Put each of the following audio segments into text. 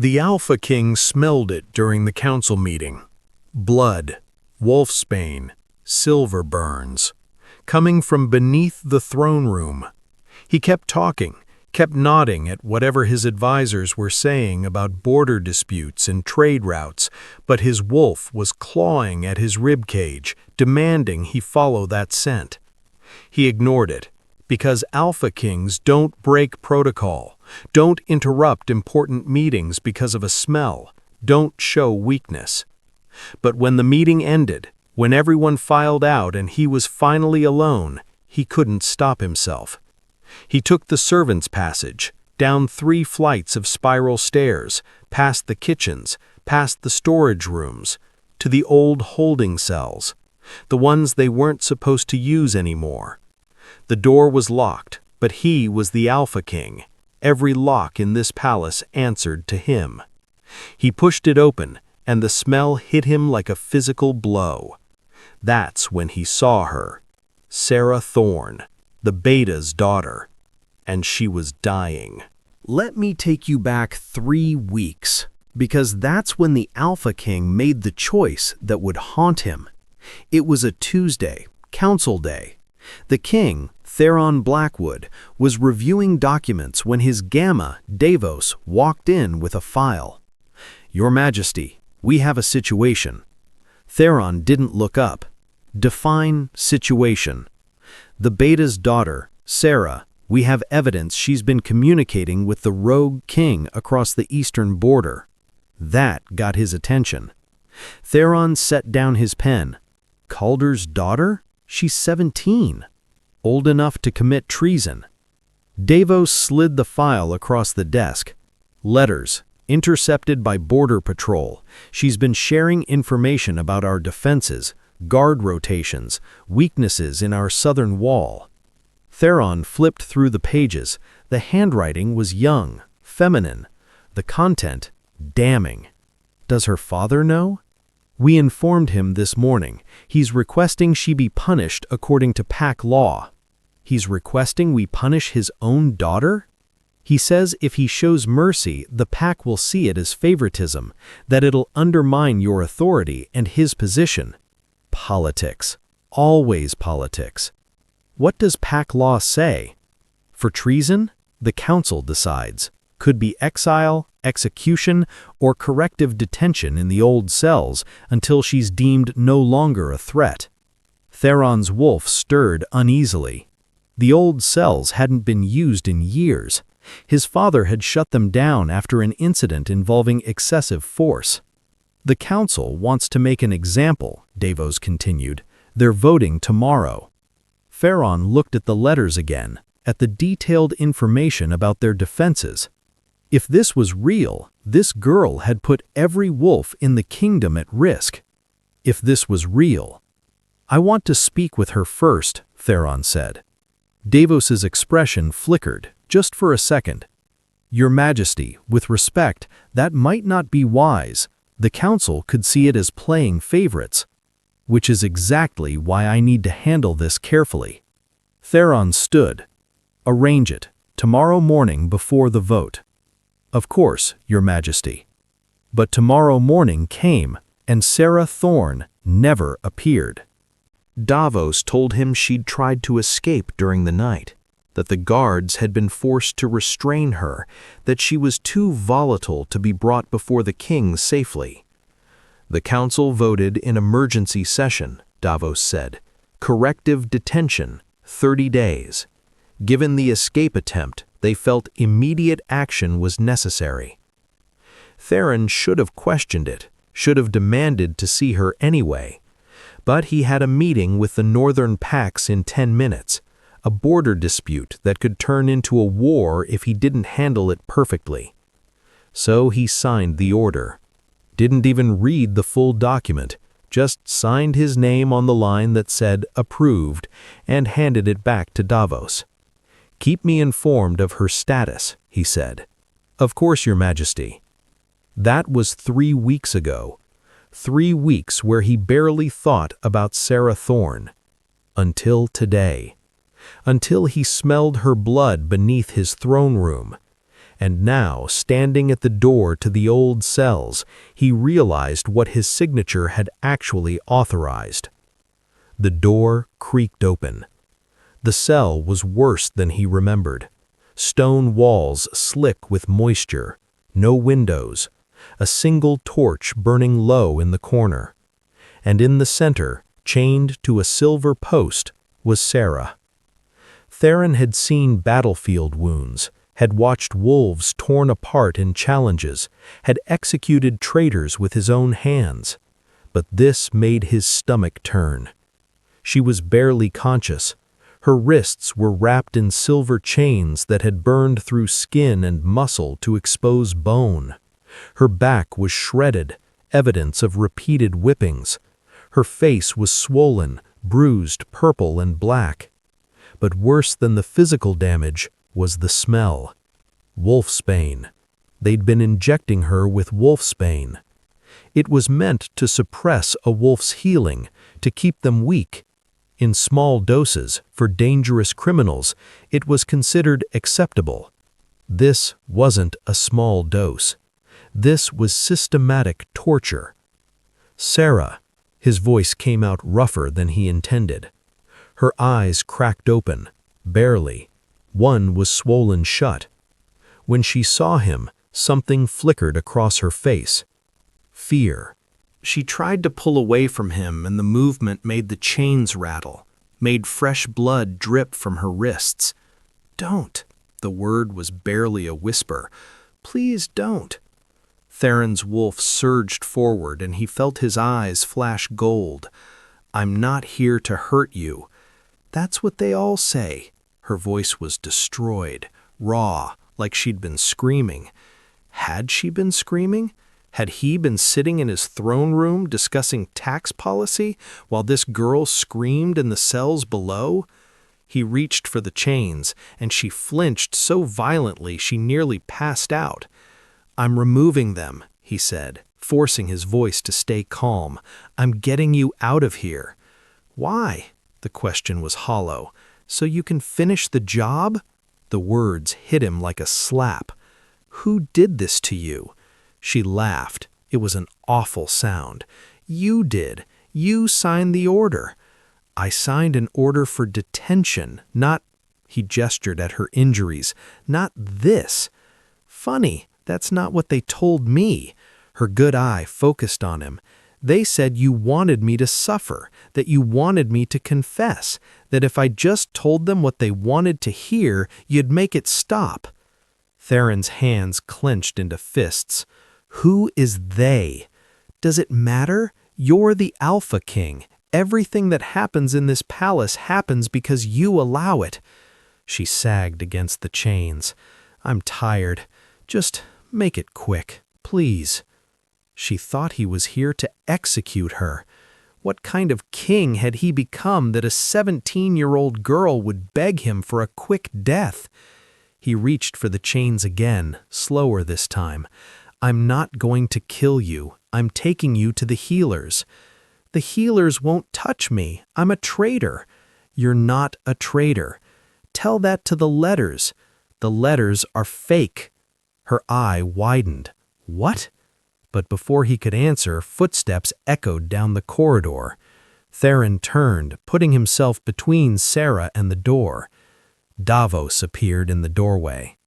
The Alpha King smelled it during the council meeting. Blood, wolfsbane, silver burns, coming from beneath the throne room. He kept talking, kept nodding at whatever his advisors were saying about border disputes and trade routes, but his wolf was clawing at his ribcage, demanding he follow that scent. He ignored it, because Alpha Kings don't break protocol, don't interrupt important meetings because of a smell, don't show weakness. But when the meeting ended, when everyone filed out and he was finally alone, he couldn't stop himself. He took the servants' passage, down 3 flights of spiral stairs, past the kitchens, past the storage rooms, to the old holding cells, the ones they weren't supposed to use anymore. The door was locked, but he was the Alpha King. Every lock in this palace answered to him. He pushed it open, and the smell hit him like a physical blow. That's when he saw her, Sarah Thorne, the Beta's daughter, and she was dying. Let me take you back 3 weeks, because that's when the Alpha King made the choice that would haunt him. It was a Tuesday, council day. The king, Theron Blackwood, was reviewing documents when his Gamma, Davos, walked in with a file. "Your Majesty, we have a situation." Theron didn't look up. Define situation. "The Beta's daughter, Sarah, we have evidence she's been communicating with the rogue king across the eastern border." That got his attention. Theron set down his pen. Calder's daughter? She's 17. Old enough to commit treason. Davos slid the file across the desk. "Letters, intercepted by Border Patrol. She's been sharing information about our defenses, guard rotations, weaknesses in our southern wall." Theron flipped through the pages. The handwriting was young, feminine. The content, damning. Does her father know? "We informed him this morning. He's requesting she be punished according to pack law." He's requesting we punish his own daughter? He says if he shows mercy, the pack will see it as favoritism, that it'll undermine your authority and his position. Politics. Always politics. What does pack law say? For treason, the council decides. Could be exile, execution, or corrective detention in the old cells until she's deemed no longer a threat. Theron's wolf stirred uneasily. The old cells hadn't been used in years. His father had shut them down after an incident involving excessive force. "The council wants to make an example," Davos continued. "They're voting tomorrow." Theron looked at the letters again, at the detailed information about their defenses. If this was real, this girl had put every wolf in the kingdom at risk. If this was real. "I want to speak with her first," Theron said. Davos's expression flickered, just for a second. "Your Majesty, with respect, that might not be wise. The council could see it as playing favorites. Which is exactly why I need to handle this carefully." Theron stood. "Arrange it, tomorrow morning before the vote." "Of course, Your Majesty." But tomorrow morning came, and Sarah Thorne never appeared. Davos told him she'd tried to escape during the night, that the guards had been forced to restrain her, that she was too volatile to be brought before the king safely. "The council voted in emergency session," Davos said. "Corrective detention, 30 days. Given the escape attempt, they felt immediate action was necessary." Theron should have questioned it, should have demanded to see her anyway. But he had a meeting with the northern packs in 10 minutes, a border dispute that could turn into a war if he didn't handle it perfectly. So he signed the order. Didn't even read the full document, just signed his name on the line that said approved and handed it back to Davos. "Keep me informed of her status," he said. "Of course, Your Majesty." That was 3 weeks ago. 3 weeks where he barely thought about Sarah Thorne. Until today. Until he smelled her blood beneath his throne room. And now, standing at the door to the old cells, he realized what his signature had actually authorized. The door creaked open. The cell was worse than he remembered. Stone walls slick with moisture, no windows, a single torch burning low in the corner. And in the center, chained to a silver post, was Sarah. Theron had seen battlefield wounds, had watched wolves torn apart in challenges, had executed traitors with his own hands. But this made his stomach turn. She was barely conscious. Her wrists were wrapped in silver chains that had burned through skin and muscle to expose bone. Her back was shredded, evidence of repeated whippings. Her face was swollen, bruised, purple and black. But worse than the physical damage was the smell. Wolfsbane. They'd been injecting her with wolfsbane. It was meant to suppress a wolf's healing, to keep them weak. In small doses, for dangerous criminals, it was considered acceptable. This wasn't a small dose. This was systematic torture. Sarah, his voice came out rougher than he intended. Her eyes cracked open, barely. One was swollen shut. When she saw him, something flickered across her face. Fear. She tried to pull away from him, and the movement made the chains rattle, made fresh blood drip from her wrists. "Don't." The word was barely a whisper. "Please don't." Theron's wolf surged forward, and he felt his eyes flash gold. "I'm not here to hurt you." "That's what they all say." Her voice was destroyed, raw, like she'd been screaming. Had she been screaming? Had he been sitting in his throne room discussing tax policy while this girl screamed in the cells below? He reached for the chains, and she flinched so violently she nearly passed out. "I'm removing them," he said, forcing his voice to stay calm. "I'm getting you out of here." "Why?" The question was hollow. "So you can finish the job?" The words hit him like a slap. "Who did this to you?" She laughed. It was an awful sound. "You did. You signed the order." "I signed an order for detention, not—" He gestured at her injuries. "Not this." "Funny, that's not what they told me." Her good eye focused on him. "They said you wanted me to suffer, that you wanted me to confess, that if I just told them what they wanted to hear, you'd make it stop." Theron's hands clenched into fists. "Who is they? Does it matter? You're the Alpha King. Everything that happens in this palace happens because you allow it." She sagged against the chains. "I'm tired. Just make it quick, please." She thought he was here to execute her. What kind of king had he become that a 17-year-old girl would beg him for a quick death? He reached for the chains again, slower this time. "I'm not going to kill you. I'm taking you to the healers." "The healers won't touch me. I'm a traitor." "You're not a traitor. Tell that to the letters. The letters are fake." Her eye widened. "What?" But before he could answer, footsteps echoed down the corridor. Theron turned, putting himself between Sarah and the door. Davos appeared in the doorway.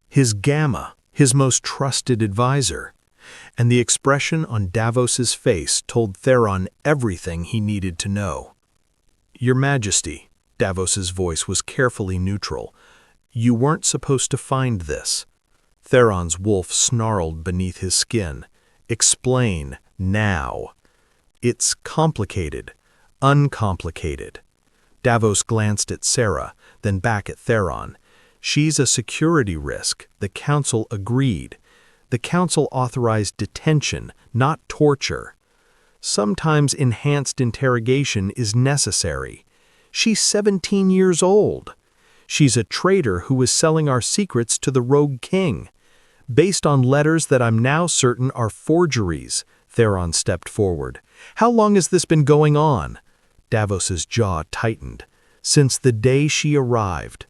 His Gamma, his most trusted advisor. And the expression on Davos's face told Theron everything he needed to know. "Your Majesty," Davos's voice was carefully neutral, "you weren't supposed to find this." Theron's wolf snarled beneath his skin. "Explain, now." "It's complicated, uncomplicated." Davos glanced at Sarah, then back at Theron. "She's a security risk. The Council agreed. The Council authorized detention, not torture. Sometimes enhanced interrogation is necessary. She's 17 years old. She's a traitor who is selling our secrets to the Rogue King. Based on letters that I'm now certain are forgeries." Theron stepped forward. "How long has this been going on?" Davos's jaw tightened. "Since the day she arrived."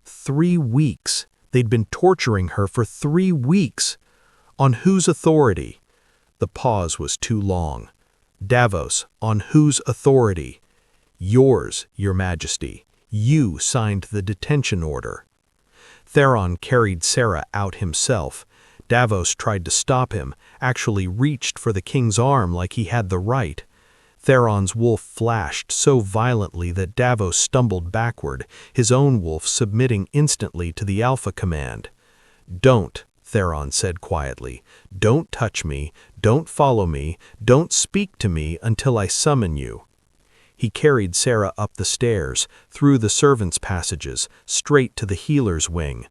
3 weeks. They'd been torturing her for 3 weeks. On whose authority? The pause was too long. Davos, on whose authority? Yours, Your Majesty. You signed the detention order. Theron carried Sarah out himself. Davos tried to stop him, actually reached for the king's arm like he had the right. Theron's wolf flashed so violently that Davos stumbled backward, his own wolf submitting instantly to the Alpha command. "Don't," Theron said quietly. "Don't touch me, don't follow me, don't speak to me until I summon you." He carried Sarah up the stairs, through the servants' passages, straight to the healer's wing.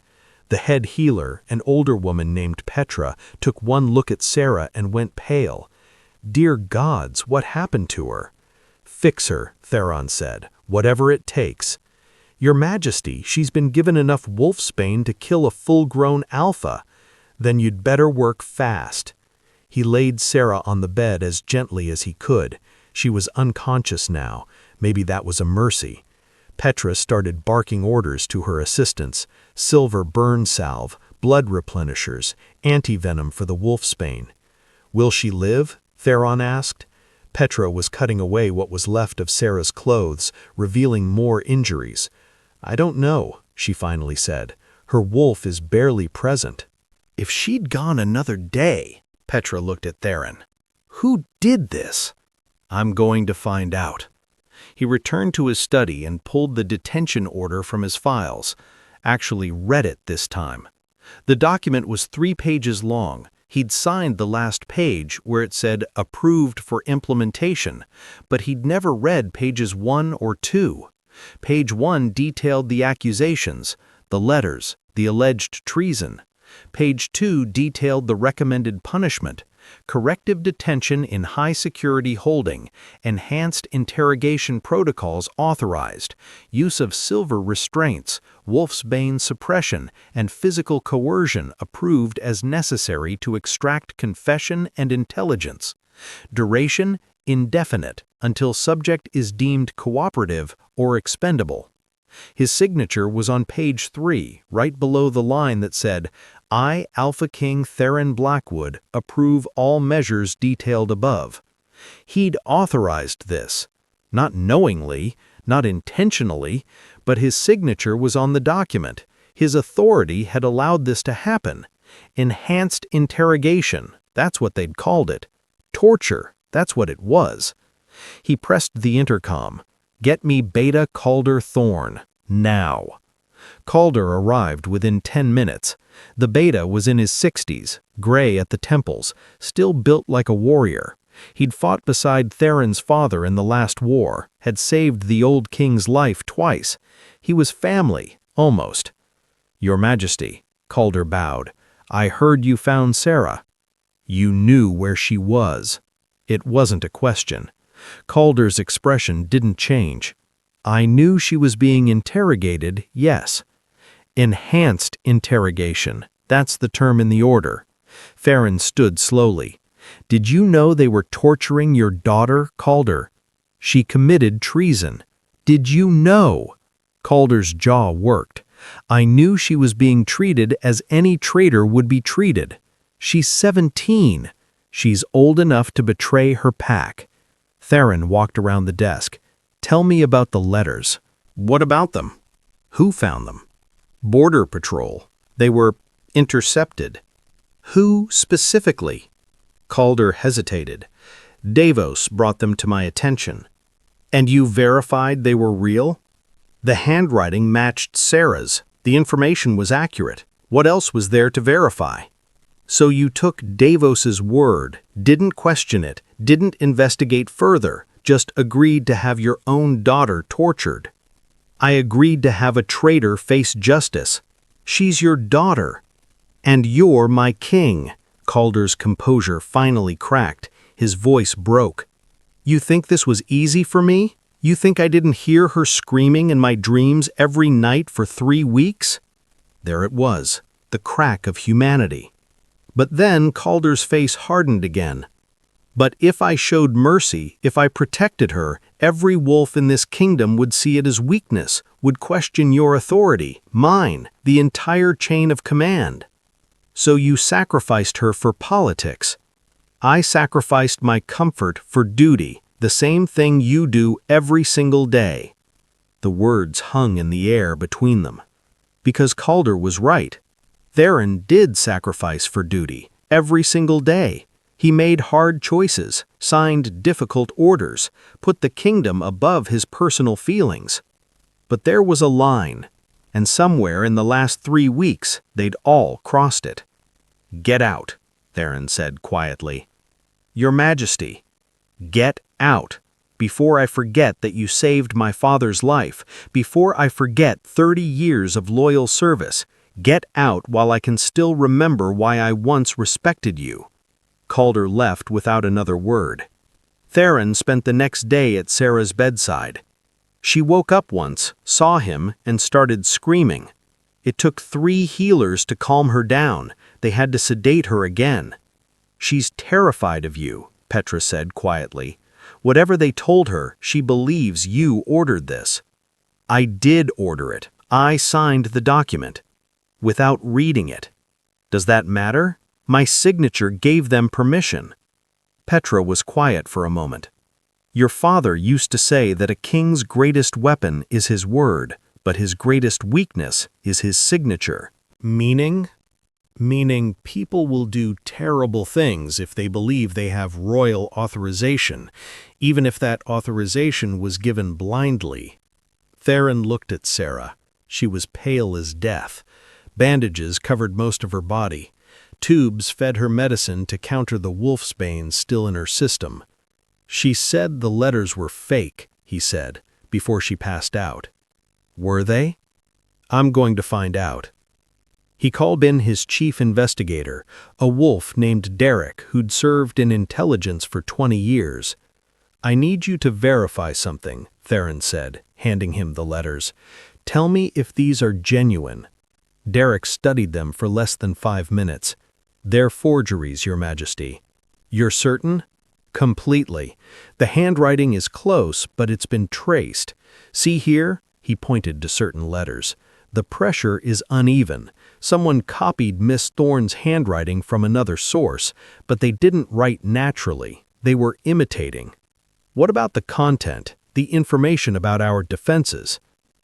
The head healer, an older woman named Petra, took one look at Sarah and went pale. Dear gods, what happened to her? "Fix her," Theron said, "whatever it takes." "Your Majesty, she's been given enough wolfsbane to kill a full-grown alpha." "Then you'd better work fast." He laid Sarah on the bed as gently as he could. She was unconscious now. Maybe that was a mercy. Petra started barking orders to her assistants: silver burn salve, blood replenishers, anti-venom for the wolfsbane. "Will she live?" Theron asked. Petra was cutting away what was left of Sarah's clothes, revealing more injuries. "I don't know," she finally said. "Her wolf is barely present." If she'd gone another day, Petra looked at Theron. Who did this? I'm going to find out. He returned to his study and pulled the detention order from his files. Actually read it this time. The document was 3 pages long. He'd signed the last page where it said approved for implementation, but he'd never read pages 1 or 2. Page 1 detailed the accusations, the letters, the alleged treason. Page 2 detailed the recommended punishment: corrective detention in high-security holding, enhanced interrogation protocols authorized, use of silver restraints, wolfsbane suppression, and physical coercion approved as necessary to extract confession and intelligence. Duration: indefinite, until subject is deemed cooperative or expendable. His signature was on page 3, right below the line that said, "I, Alpha King Theron Blackwood, approve all measures detailed above." He'd authorized this. Not knowingly, not intentionally, but his signature was on the document. His authority had allowed this to happen. Enhanced interrogation, that's what they'd called it. Torture, that's what it was. He pressed the intercom. "Get me Beta Calder Thorn, now." Calder arrived within 10 minutes. The Beta was in his 60s, gray at the temples, still built like a warrior. He'd fought beside Theron's father in the last war, had saved the old king's life twice. He was family, almost. "Your Majesty," Calder bowed, "I heard you found Sarah." "You knew where she was." It wasn't a question. Calder's expression didn't change. "I knew she was being interrogated, yes." Enhanced interrogation, that's the term in the order. Theron stood slowly. "Did you know they were torturing your daughter, Calder? She committed treason. Did you know?" Calder's jaw worked. "I knew she was being treated as any traitor would be treated. She's 17. She's old enough to betray her pack." Theron walked around the desk. "Tell me about the letters." "What about them?" "Who found them?" "Border Patrol. They were intercepted." "Who specifically?" Calder hesitated. "Davos brought them to my attention." "And you verified they were real?" "The handwriting matched Sarah's. The information was accurate. What else was there to verify?" "So you took Davos's word, didn't question it, didn't investigate further, just agreed to have your own daughter tortured." "I agreed to have a traitor face justice." "She's your daughter." "And you're my king." Calder's composure finally cracked. His voice broke. "You think this was easy for me? You think I didn't hear her screaming in my dreams every night for 3 weeks?" There it was, the crack of humanity. But then Calder's face hardened again. But if I showed mercy, if I protected her, every wolf in this kingdom would see it as weakness, would question your authority, mine, the entire chain of command. So you sacrificed her for politics. I sacrificed my comfort for duty, the same thing you do every single day." The words hung in the air between them. Because Calder was right. Theron did sacrifice for duty, every single day. He made hard choices, signed difficult orders, put the kingdom above his personal feelings. But there was a line, and somewhere in the last 3 weeks they'd all crossed it. "Get out," Theron said quietly. "Your Majesty, get out, before I forget that you saved my father's life, before I forget 30 years of loyal service. Get out while I can still remember why I once respected you." Calder left without another word. Theron spent the next day at Sarah's bedside. She woke up once, saw him, and started screaming. It took 3 healers to calm her down. They had to sedate her again. "She's terrified of you," Petra said quietly. "Whatever they told her, she believes you ordered this." "I did order it. I signed the document. Without reading it. Does that matter? My signature gave them permission." Petra was quiet for a moment. "Your father used to say that a king's greatest weapon is his word, but his greatest weakness is his signature." Meaning? Meaning people will do terrible things if they believe they have royal authorization, even if that authorization was given blindly. Theron looked at Sarah. She was pale as death. Bandages covered most of her body. Tubes fed her medicine to counter the wolfsbane still in her system. "She said the letters were fake," he said, before she passed out. "Were they? I'm going to find out." He called in his chief investigator, a wolf named Derek who'd served in intelligence for 20 years. "I need you to verify something," Theron said, handing him the letters. "Tell me if these are genuine." Derek studied them for less than 5 minutes. "They're forgeries, Your Majesty." "You're certain?" "Completely. The handwriting is close, but it's been traced. See here?" He pointed to certain letters. "The pressure is uneven. Someone copied Miss Thorne's handwriting from another source, but they didn't write naturally. They were imitating." "What about the content, the information about our defenses?"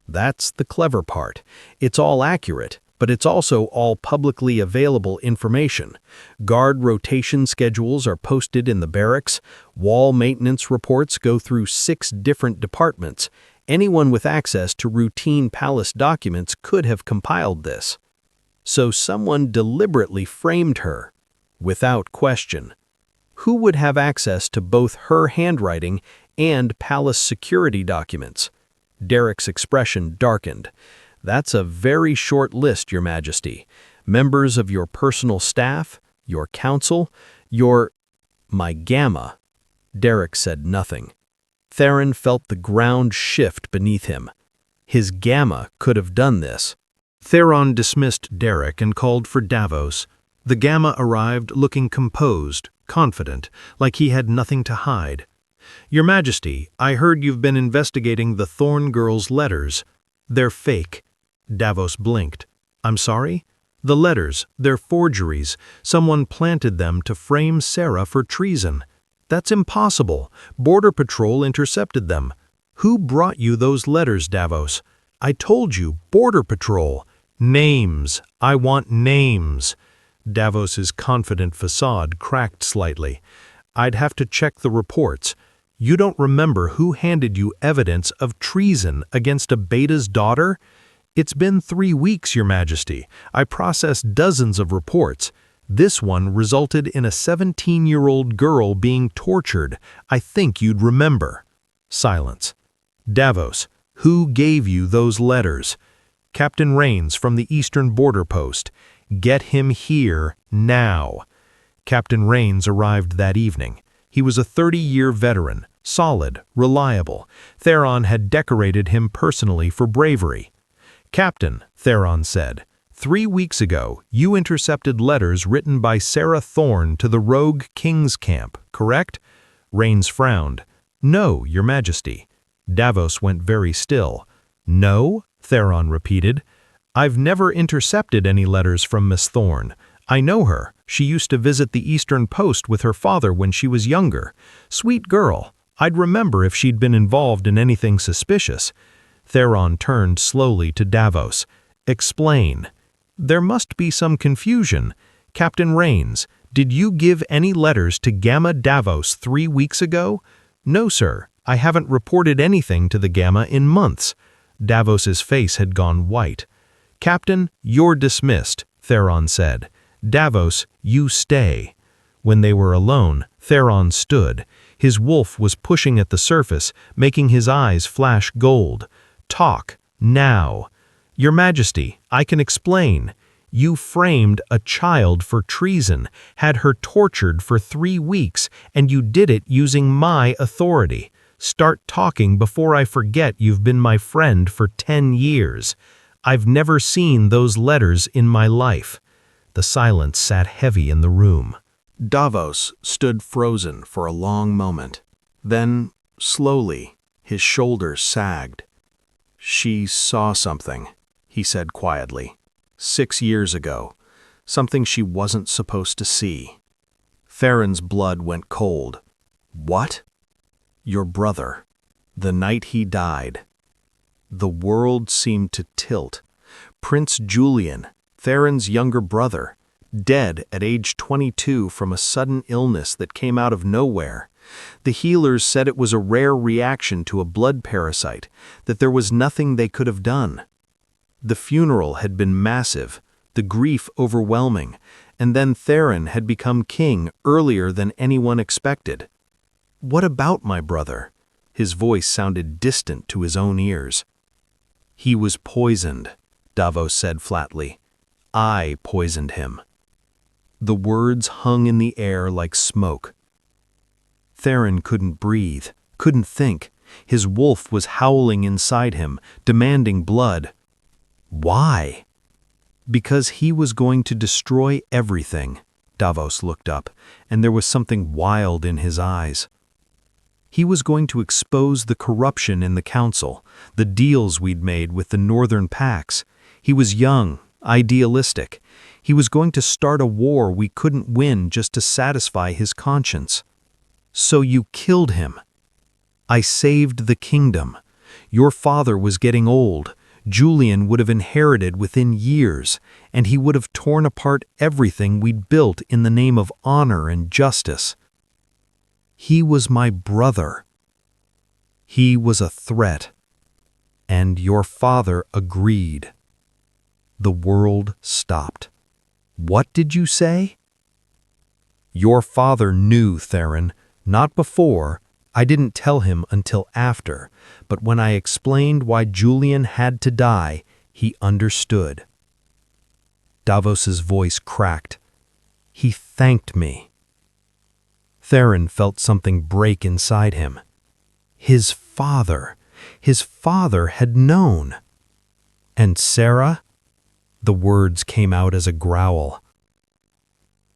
"That's the clever part. It's all accurate, but it's also all publicly available information. Guard rotation schedules are posted in the barracks. Wall maintenance reports go through 6 different departments. Anyone with access to routine palace documents could have compiled this." So someone deliberately framed her. Without question. Who would have access to both her handwriting and palace security documents? Derek's expression darkened. "That's a very short list, Your Majesty. Members of your personal staff, your council, my gamma." Derek said nothing. Theron felt the ground shift beneath him. His gamma could have done this. Theron dismissed Derek and called for Davos. The gamma arrived looking composed, confident, like he had nothing to hide. "Your Majesty, I heard you've been investigating the Thorne girl's letters. They're fake." Davos blinked. "I'm sorry?" "The letters, they're forgeries. Someone planted them to frame Sarah for treason." "That's impossible. Border Patrol intercepted them." "Who brought you those letters, Davos?" "I told you, Border Patrol." "Names. I want names." Davos's confident facade cracked slightly. "I'd have to check the reports. You don't remember who handed you evidence of treason against a beta's daughter?" "It's been 3 weeks, Your Majesty. I processed dozens of reports. This one resulted in a 17-year-old girl being tortured. I think you'd remember." Silence. "Davos, who gave you those letters?" "Captain Rains from the Eastern Border Post." "Get him here, now." Captain Rains arrived that evening. He was a 30-year veteran, solid, reliable. Theron had decorated him personally for bravery. "Captain," Theron said, 3 weeks ago, you intercepted letters written by Sarah Thorne to the rogue king's camp, correct? Rains frowned. No, Your Majesty. Davos went very still. No? Theron repeated. I've never intercepted any letters from Miss Thorne. I know her. She used to visit the Eastern Post with her father when she was younger. Sweet girl. I'd remember if she'd been involved in anything suspicious. Theron turned slowly to Davos. Explain. There must be some confusion. Captain Rains, did you give any letters to Gamma Davos 3 weeks ago? No, sir. I haven't reported anything to the Gamma in months. Davos's face had gone white. Captain, you're dismissed, Theron said. Davos, you stay. When they were alone, Theron stood. His wolf was pushing at the surface, making his eyes flash gold. Talk, now. Your Majesty, I can explain. You framed a child for treason, had her tortured for 3 weeks, and you did it using my authority. Start talking before I forget you've been my friend for 10 years. I've never seen those letters in my life. The silence sat heavy in the room. Davos stood frozen for a long moment. Then, slowly, his shoulders sagged. She saw something, he said quietly. 6 years ago. Something she wasn't supposed to see. Theron's blood went cold. What? Your brother. The night he died. The world seemed to tilt. Prince Julian, Theron's younger brother, dead at age 22 from a sudden illness that came out of nowhere. The healers said it was a rare reaction to a blood parasite, that there was nothing they could have done. The funeral had been massive, the grief overwhelming, and then Theron had become king earlier than anyone expected. What about my brother? His voice sounded distant to his own ears. He was poisoned, Davos said flatly. I poisoned him. The words hung in the air like smoke. Theron couldn't breathe, couldn't think. His wolf was howling inside him, demanding blood. Why? Because he was going to destroy everything. Davos looked up, and there was something wild in his eyes. He was going to expose the corruption in the council, the deals we'd made with the northern pacts. He was young, idealistic. He was going to start a war we couldn't win just to satisfy his conscience. So you killed him. I saved the kingdom. Your father was getting old. Julian would have inherited within years, and he would have torn apart everything we'd built in the name of honor and justice. He was my brother. He was a threat. And your father agreed. The world stopped. What did you say? Your father knew, Theron. Not before. I didn't tell him until after, but when I explained why Julian had to die, he understood. Davos's voice cracked. He thanked me. Theron felt something break inside him. His father had known. And Sarah? The words came out as a growl.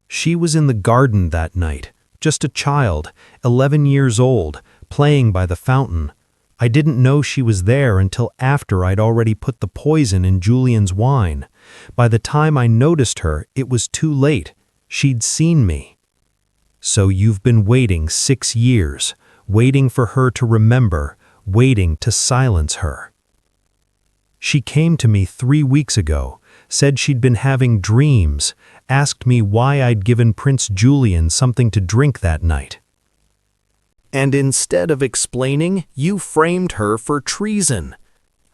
She was in the garden that night. Just a child, 11 years old, playing by the fountain. I didn't know she was there until after I'd already put the poison in Julian's wine. By the time I noticed her, it was too late. She'd seen me. So you've been waiting 6 years, waiting for her to remember, waiting to silence her. She came to me 3 weeks ago, said she'd been having dreams, asked me why I'd given Prince Julian something to drink that night. And instead of explaining, you framed her for treason.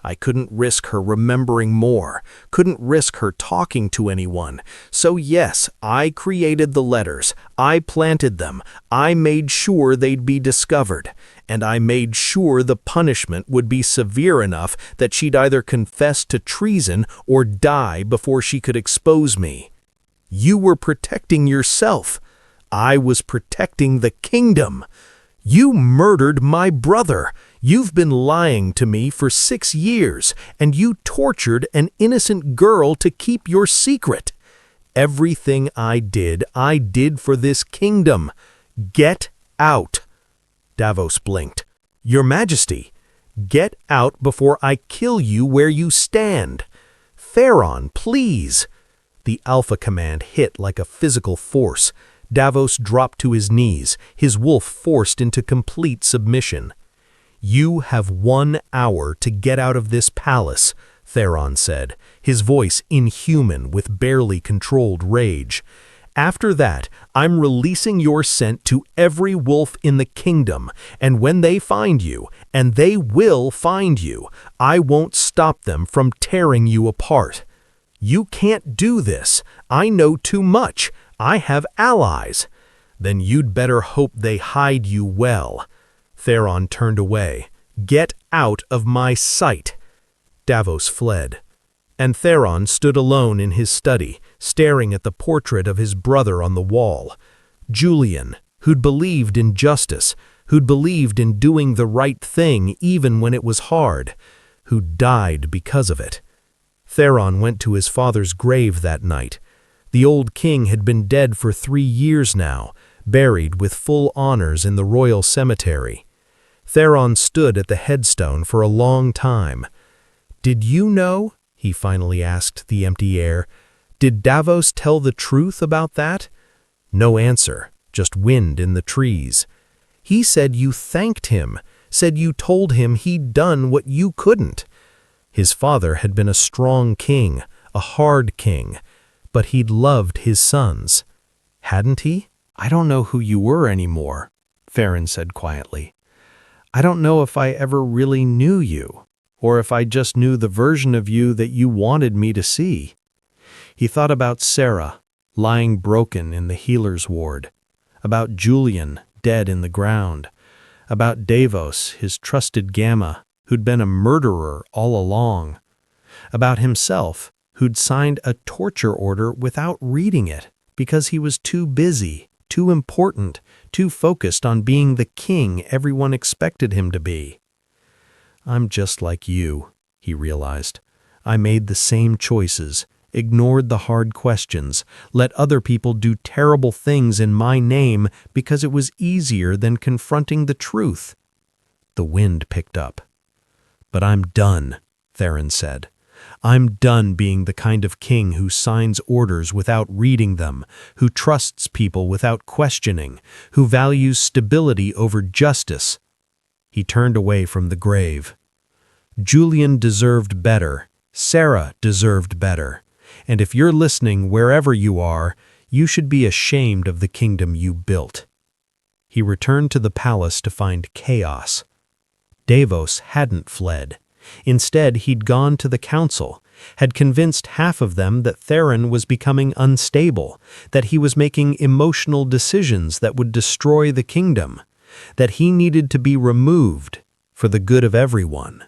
I couldn't risk her remembering more, couldn't risk her talking to anyone. So yes, I created the letters, I planted them, I made sure they'd be discovered, and I made sure the punishment would be severe enough that she'd either confess to treason or die before she could expose me. You were protecting yourself. I was protecting the kingdom. You murdered my brother. You've been lying to me for 6 years, and you tortured an innocent girl to keep your secret. Everything I did for this kingdom. Get out." Davos blinked. "Your Majesty, get out before I kill you where you stand. Theron, please." The Alpha command hit like a physical force. Davos dropped to his knees, his wolf forced into complete submission. "You have 1 hour to get out of this palace," Theron said, his voice inhuman with barely controlled rage. "After that, I'm releasing your scent to every wolf in the kingdom, and when they find you, and they will find you, I won't stop them from tearing you apart. You can't do this. I know too much. I have allies." "Then you'd better hope they hide you well." Theron turned away. "Get out of my sight." Davos fled. And Theron stood alone in his study, staring at the portrait of his brother on the wall. Julian, who'd believed in justice, who'd believed in doing the right thing even when it was hard, who died because of it. Theron went to his father's grave that night. The old king had been dead for 3 years now, buried with full honors in the royal cemetery. Theron stood at the headstone for a long time. "Did you know?" he finally asked the empty air. "Did Davos tell the truth about that?" No answer, just wind in the trees. "He said you thanked him, said you told him he'd done what you couldn't." His father had been a strong king, a hard king, but he'd loved his sons. Hadn't he? "I don't know who you were anymore," Theron said quietly. "I don't know if I ever really knew you, or if I just knew the version of you that you wanted me to see." He thought about Sarah, lying broken in the healer's ward, about Julian, dead in the ground, about Davos, his trusted Gamma, who'd been a murderer all along, about himself, who'd signed a torture order without reading it because he was too busy, too important, too focused on being the king everyone expected him to be. "I'm just like you," he realized. "I made the same choices, ignored the hard questions, let other people do terrible things in my name because it was easier than confronting the truth." The wind picked up. "But I'm done," Theron said. "I'm done being the kind of king who signs orders without reading them, who trusts people without questioning, who values stability over justice." He turned away from the grave. Julian deserved better. Sarah deserved better. And if you're listening wherever you are, you should be ashamed of the kingdom you built. He returned to the palace to find chaos. Davos hadn't fled. Instead, he'd gone to the council, had convinced half of them that Theron was becoming unstable, that he was making emotional decisions that would destroy the kingdom, that he needed to be removed for the good of everyone.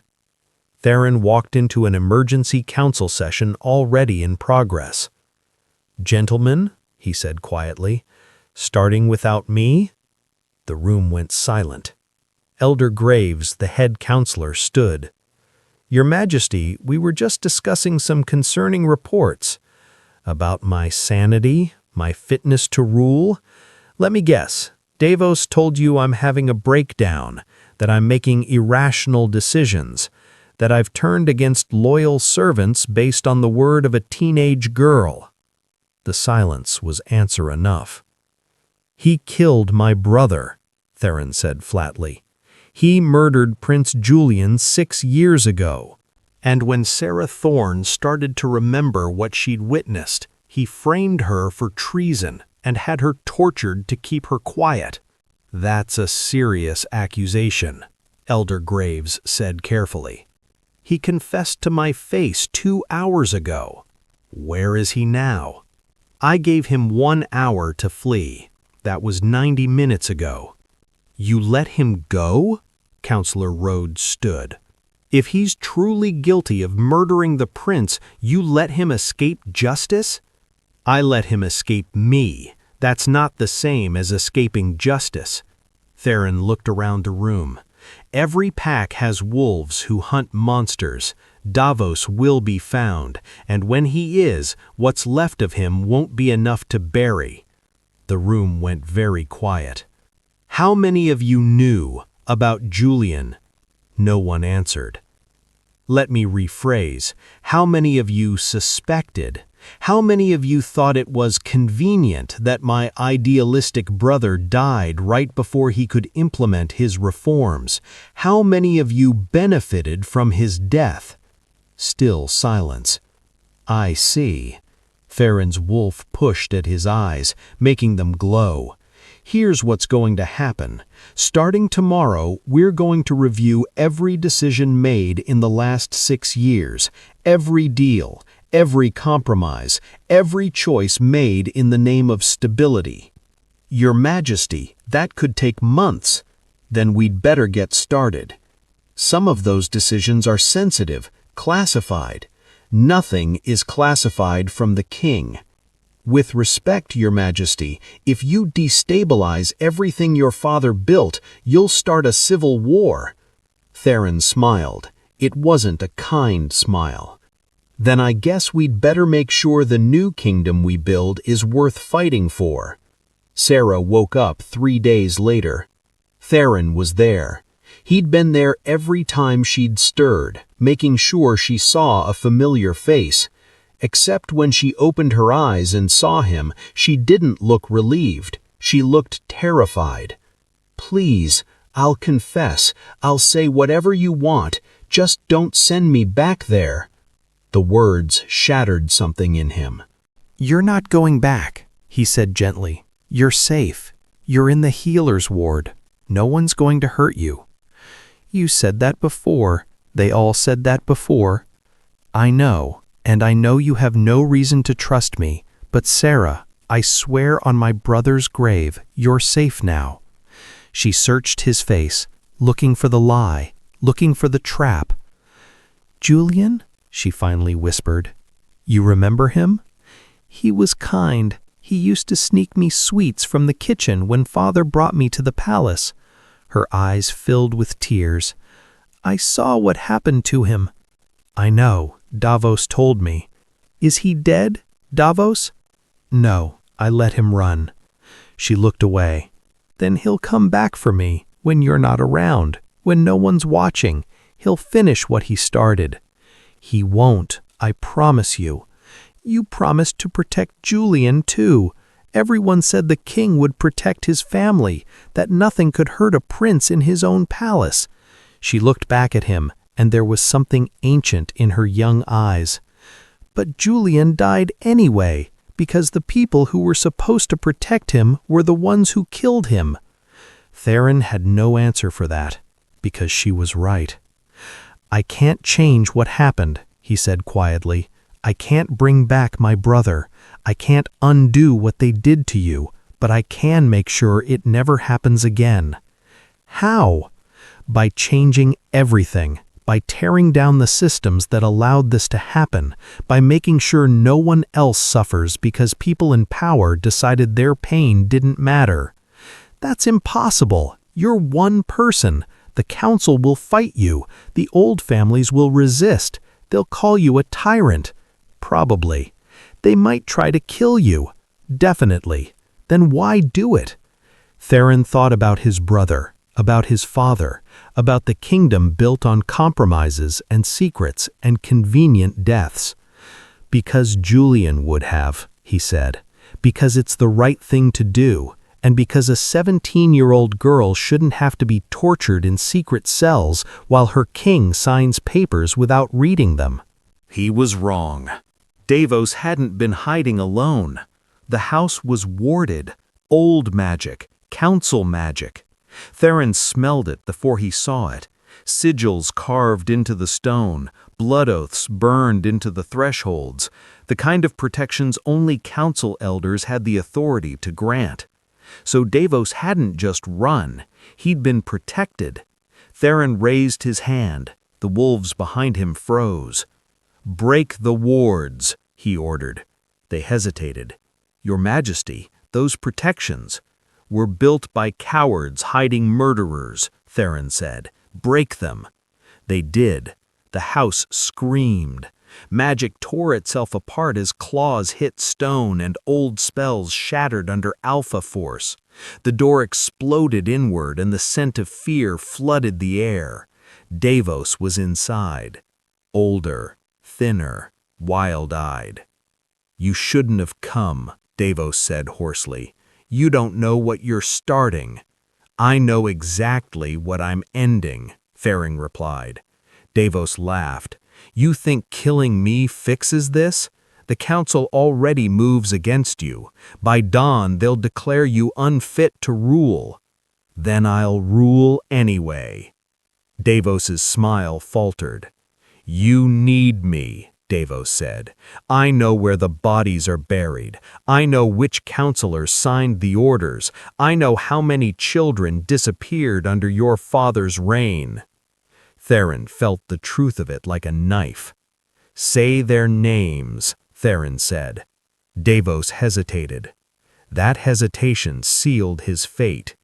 Theron walked into an emergency council session already in progress. "Gentlemen," he said quietly, "starting without me?" The room went silent. Elder Graves, the head counselor, stood. "Your Majesty, we were just discussing some concerning reports about my sanity, my fitness to rule. Let me guess, Davos told you I'm having a breakdown, that I'm making irrational decisions, that I've turned against loyal servants based on the word of a teenage girl." The silence was answer enough. "He killed my brother," Theron said flatly. "He murdered Prince Julian 6 years ago." And when Sarah Thorne started to remember what she'd witnessed, he framed her for treason and had her tortured to keep her quiet. "That's a serious accusation," Elder Graves said carefully. "He confessed to my face 2 hours ago. Where is he now?" "I gave him 1 hour to flee. That was 90 minutes ago." "You let him go?" Counselor Rhodes stood. "If he's truly guilty of murdering the prince, you let him escape justice?" "I let him escape me. That's not the same as escaping justice." Theron looked around the room. Every pack has wolves who hunt monsters. Davos will be found, and when he is, what's left of him won't be enough to bury." The room went very quiet. "How many of you knew about Julian?" No one answered. Let me rephrase. How many of you suspected? How many of you thought it was convenient that my idealistic brother died right before he could implement his reforms? How many of you benefited from his death? Still silence. "I see." Theron's wolf pushed at his eyes, making them glow. "Here's what's going to happen. Starting tomorrow, we're going to review every decision made in the last 6 years, every deal, every compromise, every choice made in the name of stability. Your Majesty, that could take months. Then we'd better get started. Some of those decisions are sensitive, classified. Nothing is classified from the king. With respect, Your Majesty, if you destabilize everything your father built, you'll start a civil war." Theron smiled. It wasn't a kind smile. "Then I guess we'd better make sure the new kingdom we build is worth fighting for." Sarah woke up 3 days later. Theron was there. He'd been there every time she'd stirred, making sure she saw a familiar face. Except when she opened her eyes and saw him, she didn't look relieved. She looked terrified. "Please, I'll confess. I'll say whatever you want. Just don't send me back there." The words shattered something in him. "You're not going back," he said gently. "You're safe. You're in the healer's ward. No one's going to hurt you." "You said that before. They all said that before." "I know. And I know you have no reason to trust me, but Sarah, I swear on my brother's grave, you're safe now." She searched his face, looking for the lie, looking for the trap. "Julian?" she finally whispered. "You remember him? He was kind. He used to sneak me sweets from the kitchen when Father brought me to the palace." Her eyes filled with tears. "I saw what happened to him." "I know. Davos told me." "Is he dead, Davos?" "No, I let him run." She looked away. "Then he'll come back for me when you're not around, when no one's watching. He'll finish what he started." "He won't, I promise you." "You promised to protect Julian, too. Everyone said the king would protect his family, that nothing could hurt a prince in his own palace." She looked back at him, and there was something ancient in her young eyes. "But Julian died anyway, because the people who were supposed to protect him were the ones who killed him." Theron had no answer for that, because she was right. "I can't change what happened," he said quietly. "I can't bring back my brother. I can't undo what they did to you, but I can make sure it never happens again." "How?" "By changing everything. By tearing down the systems that allowed this to happen, by making sure no one else suffers because people in power decided their pain didn't matter." "That's impossible. You're one person. The council will fight you. The old families will resist. They'll call you a tyrant." "Probably. They might try to kill you." "Definitely. Then why do it?" Theron thought about his brother, about his father, about the kingdom built on compromises and secrets and convenient deaths. "Because Julian would have," he said. "Because it's the right thing to do, and because a 17-year-old girl shouldn't have to be tortured in secret cells while her king signs papers without reading them." He was wrong. Davos hadn't been hiding alone. The house was warded. Old magic, council magic. Theron smelled it before he saw it. Sigils carved into the stone, blood oaths burned into the thresholds, the kind of protections only council elders had the authority to grant. So Davos hadn't just run, he'd been protected. Theron raised his hand. The wolves behind him froze. "Break the wards," he ordered. They hesitated. "Your Majesty, those protections were built by cowards hiding murderers," Theron said. "Break them." They did. The house screamed. Magic tore itself apart as claws hit stone and old spells shattered under alpha force. The door exploded inward and the scent of fear flooded the air. Davos was inside. Older, thinner, wild-eyed. "You shouldn't have come," Davos said hoarsely. "You don't know what you're starting." "I know exactly what I'm ending," Theron replied. Davos laughed. "You think killing me fixes this? The council already moves against you. By dawn, they'll declare you unfit to rule. Then I'll rule anyway." Davos's smile faltered. "You need me," Davos said. "I know where the bodies are buried. I know which counselors signed the orders. I know how many children disappeared under your father's reign." Theron felt the truth of it like a knife. "Say their names," Theron said. Davos hesitated. That hesitation sealed his fate.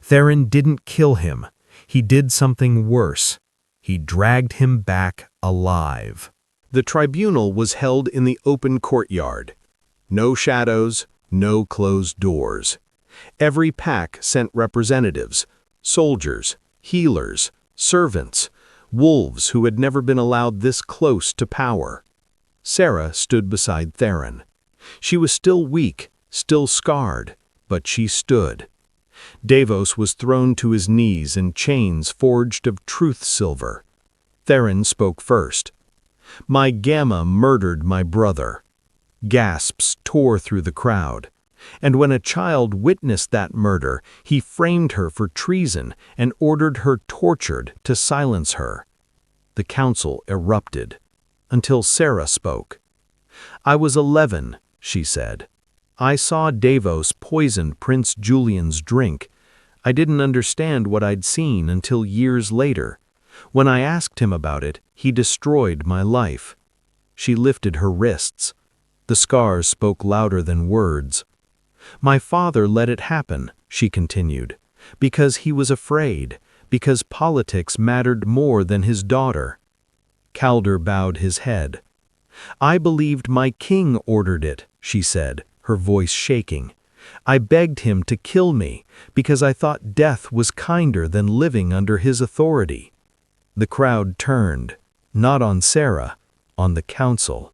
Theron didn't kill him. He did something worse. He dragged him back alive. The tribunal was held in the open courtyard. No shadows, no closed doors. Every pack sent representatives, soldiers, healers, servants, wolves who had never been allowed this close to power. Sarah stood beside Theron. She was still weak, still scarred, but she stood. Davos was thrown to his knees in chains forged of truth silver. Theron spoke first. "My Gamma murdered my brother." Gasps tore through the crowd. And when a child witnessed that murder, he framed her for treason and ordered her tortured to silence her. The council erupted, until Sarah spoke. "I was 11, she said. "I saw Davos poison Prince Julian's drink. I didn't understand what I'd seen until years later. When I asked him about it, he destroyed my life." She lifted her wrists. The scars spoke louder than words. "My father let it happen," she continued, "because he was afraid, because politics mattered more than his daughter." Calder bowed his head. "I believed my king ordered it," she said, her voice shaking. "I begged him to kill me because I thought death was kinder than living under his authority." The crowd turned, not on Sarah, on the council.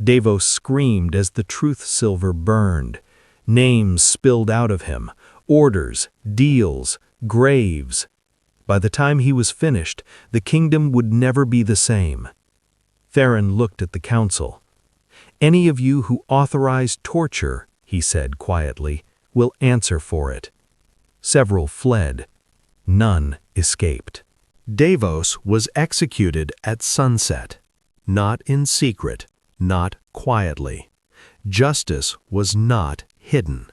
Davos screamed as the truth silver burned. Names spilled out of him, orders, deals, graves. By the time he was finished, the kingdom would never be the same. Theron looked at the council. "Any of you who authorized torture," he said quietly, "will answer for it." Several fled. None escaped. Davos was executed at sunset. Not in secret, not quietly. Justice was not hidden.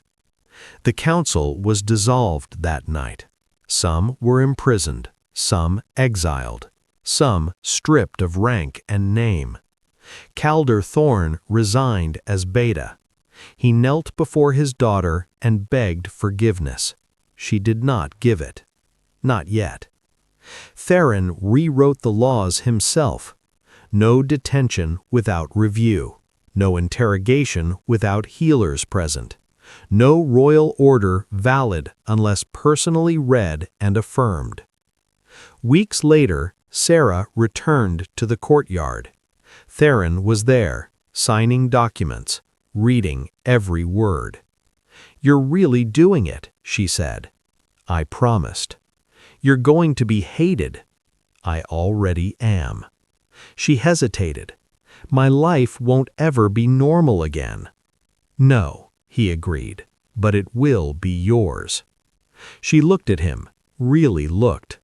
The council was dissolved that night. Some were imprisoned, some exiled, some stripped of rank and name. Calder Thorne resigned as Beta. He knelt before his daughter and begged forgiveness. She did not give it. Not yet. Theron rewrote the laws himself. No detention without review. No interrogation without healers present. No royal order valid unless personally read and affirmed. Weeks later, Sarah returned to the courtyard. Theron was there, signing documents, reading every word. "You're really doing it," she said. "I promised." "You're going to be hated." "I already am." She hesitated. "My life won't ever be normal again." "No," he agreed, "but it will be yours." She looked at him, really looked.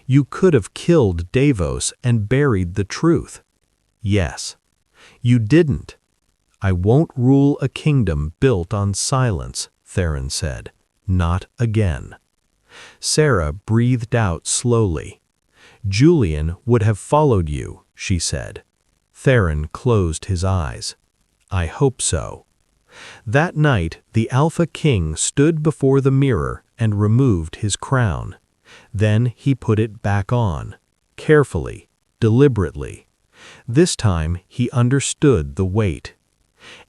"You could have killed Davos and buried the truth." "Yes." "You didn't." "I won't rule a kingdom built on silence," Theron said. "Not again." Sarah breathed out slowly. "Julian would have followed you," she said. Theron closed his eyes. "I hope so." That night, the Alpha King stood before the mirror and removed his crown. Then he put it back on, carefully, deliberately. This time he understood the weight.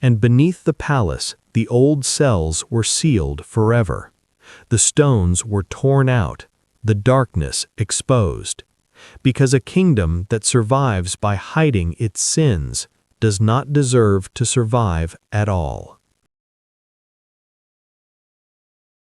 And beneath the palace, the old cells were sealed forever. The stones were torn out, the darkness exposed. Because a kingdom that survives by hiding its sins does not deserve to survive at all.